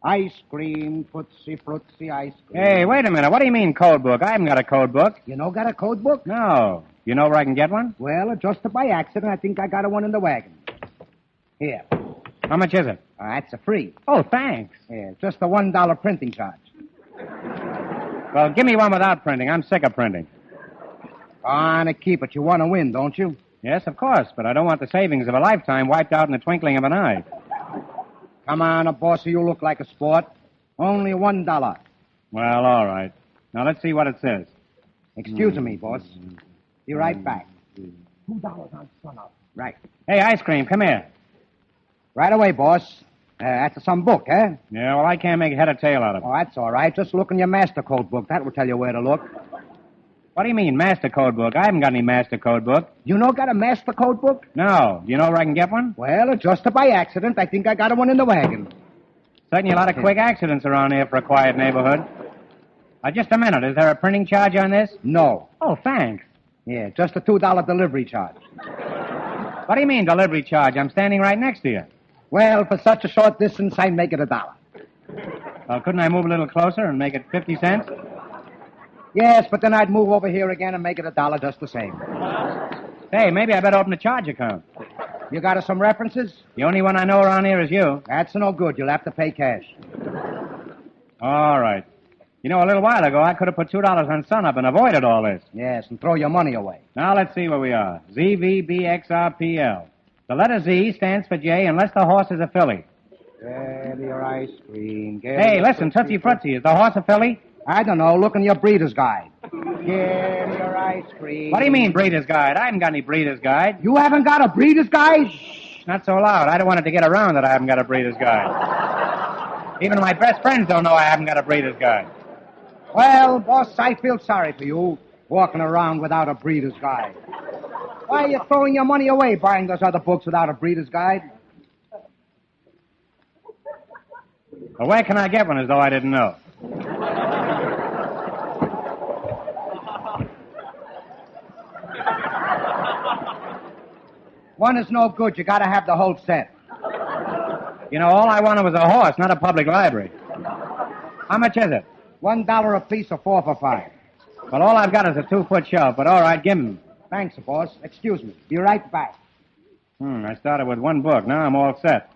Ice cream, Tootsie Fruitsy ice cream. Hey, wait a minute. What do you mean code book? I haven't got a code book. You know got a code book? No. You know where I can get one? Well, just by accident, I think I got one in the wagon. Here. How much is it? That's a free. Oh, thanks. Yeah, just the $1 printing charge. Well, give me one without printing. I'm sick of printing. On to keep it. You want to win, don't you? Yes, of course, but I don't want the savings of a lifetime wiped out in the twinkling of an eye. Come on, boss, you look like a sport. Only $1. Well, all right. Now, let's see what it says. Excuse me, boss. Be right back. $2 on sunup. Right. Hey, ice cream, come here. Right away, boss. That's some book, eh? Yeah, well, I can't make head or tail out of it. Oh, that's all right. Just look in your master code book. That will tell you where to look. What do you mean, master code book? I haven't got any master code book. You know got a master code book? No. Do you know where I can get one? Well, just by accident, I think I got one in the wagon. Certainly a lot of quick accidents around here for a quiet neighborhood. Just a minute. Is there a printing charge on this? No. Oh, thanks. Yeah, just a $2 delivery charge. What do you mean, delivery charge? I'm standing right next to you. Well, for such a short distance, I make it $1. Well, couldn't I move a little closer and make it 50 cents? Yes, but then I'd move over here again and make it $1 just the same. Hey, maybe I better open a charge account. You got us some references? The only one I know around here is you. That's no good. You'll have to pay cash. All right. You know, a little while ago, I could have put $2 on Sunup and avoided all this. Yes, and throw your money away. Now, let's see where we are. ZVBXRPL. The letter Z stands for J unless the horse is a filly. Get your ice cream. Hey, listen, Tootsie Frutti, is the horse a filly? I don't know. Look in your breeder's guide. Get your ice cream. What do you mean, breeder's guide? I haven't got any breeder's guide. You haven't got a breeder's guide? Shh, not so loud. I don't want it to get around that I haven't got a breeder's guide. Even my best friends don't know I haven't got a breeder's guide. Well, boss, I feel sorry for you, walking around without a breeder's guide. Why are you throwing your money away buying those other books without a breeder's guide? Well, where can I get one as though I didn't know? One is no good. You got to have the whole set. You know, all I wanted was a horse, not a public library. How much is it? $1 a piece or 4 for 5. Well, all I've got is a 2-foot shelf, but all right, give 'em. Thanks, boss. Excuse me. Be right back. I started with one book. Now I'm all set.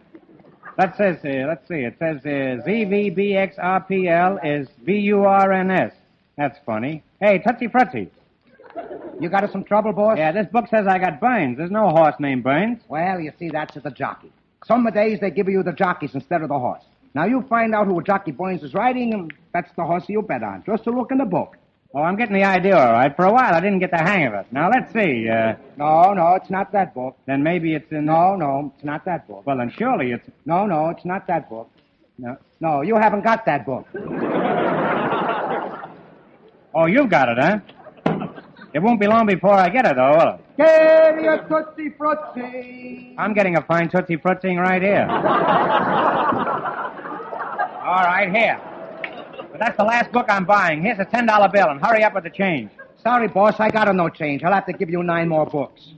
That says, let's see, it says ZVBXRPL is VURNS. That's funny. Hey, Tootsie Frutti. You got us some trouble, boss? Yeah, this book says I got Burns. There's no horse named Burns. Well, you see, that's the jockey. Some days they give you the jockeys instead of the horse. Now, you find out who a jockey Burns is riding, and that's the horse you bet on. Just to look in the book. Oh, I'm getting the idea, all right. For a while, I didn't get the hang of it. Now, let's see. No, it's not that book. Then maybe it's in... No, it's not that book. Well, then surely it's... No, it's not that book. No, you haven't got that book. Oh, you've got it, huh? It won't be long before I get it, though, will it? Get your Tootsie Frutti. I'm getting a fine Tootsie Frutti right here. All right, here. But that's the last book I'm buying. Here's a $10 bill, and hurry up with the change. Sorry, boss, I got no change. I'll have to give you 9 more books.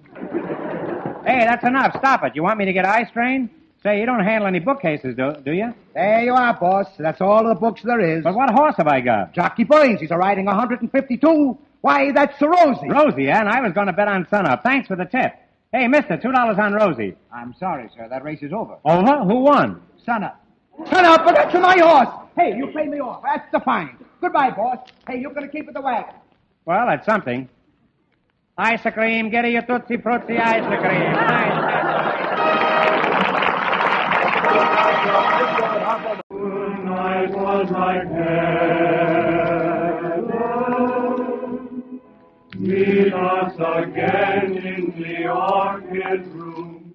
Hey, that's enough. Stop it. You want me to get eye strain? Say, you don't handle any bookcases, do you? There you are, boss. That's all the books there is. But what horse have I got? Jockey Burns. He's riding 152. Why, that's Rosie. Rosie, yeah? And I was going to bet on Sunup. Thanks for the tip. Hey, mister, $2 on Rosie. I'm sorry, sir. That race is over. Over? Who won? Sunup. Sunup, but that's my horse. Hey, you pay me off. That's the fine. Goodbye, boss. Hey, you're going to keep it the wagon. Well, that's something. Ice cream. Get your Tootsie Frutti ice cream. Night was like heaven. Meet us again in the orchid room.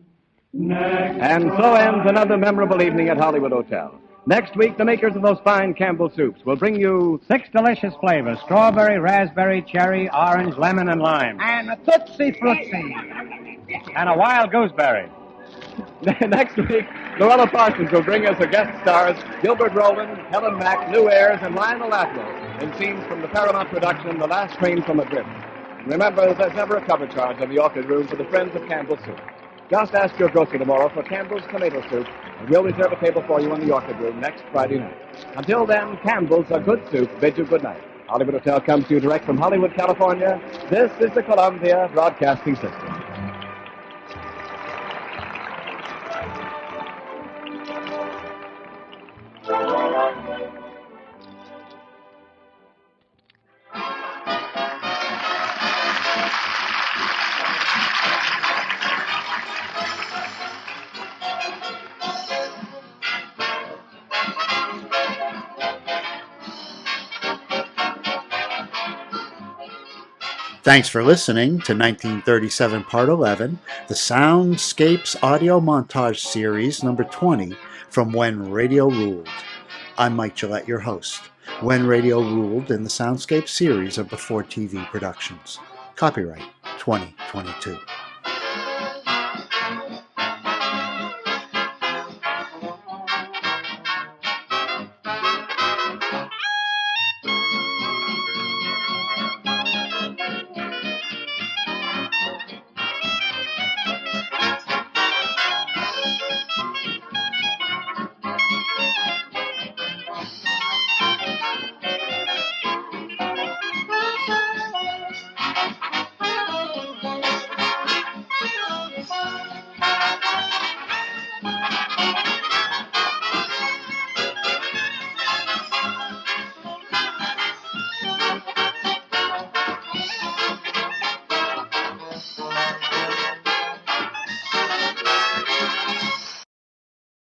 And so ends another memorable evening at Hollywood Hotel. Next week, the makers of those fine Campbell soups will bring you 6 delicious flavors: strawberry, raspberry, cherry, orange, lemon, and lime. And a Tootsie Frutti. And a wild gooseberry. Next week, Luella Parsons will bring us her guest stars, Gilbert Rowland, Helen Mack, Lou Ayres, and Lionel Atwell, in scenes from the Paramount production, The Last Train from Madrid. Remember, there's never a cover charge in the orchid room for the friends of Campbell Soup. Just ask your grocer tomorrow for Campbell's tomato soup, and we'll reserve a table for you in the orchid room next Friday night. Until then, Campbell's A Good Soup bids you good night. Hollywood Hotel comes to you direct from Hollywood, California. This is the Columbia Broadcasting System. Thanks for listening to 1937 Part 11, the Soundscapes audio montage series number 20 from When Radio Ruled. I'm Mike Gillette, your host. When Radio Ruled in the Soundscape series of Before TV Productions. Copyright 2022.